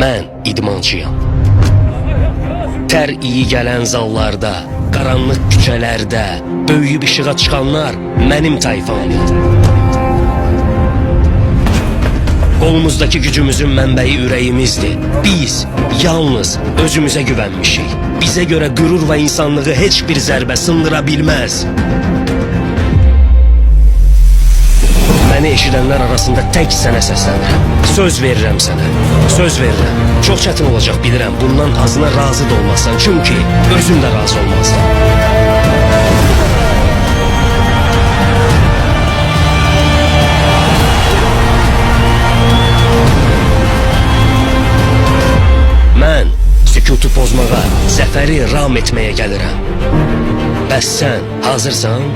Mən idmançıyam. Tər iyi gələn zallarda, qaranlıq küçələrdə böyüyüb işığa çıxanlar mənim tayfamdır. Qolumuzdakı gücümüzün mənbəyi ürəyimizdir. Biz yalnız özümüzə güvənmişik. Bizə görə qürur və insanlığı heç bir zərbə sındıra bilməz. Məni eşidənlər arasında tək sənə səslənirəm. Söz verirəm sənə. Söz verirəm. Çox çətin olacaq bilirəm. Bundan azına razı da olmazsan. Çünki özün də razı olmazdın. Mən sükutu pozmağa, zəfəri ram etməyə gəlirəm. Bəs sən hazırsan?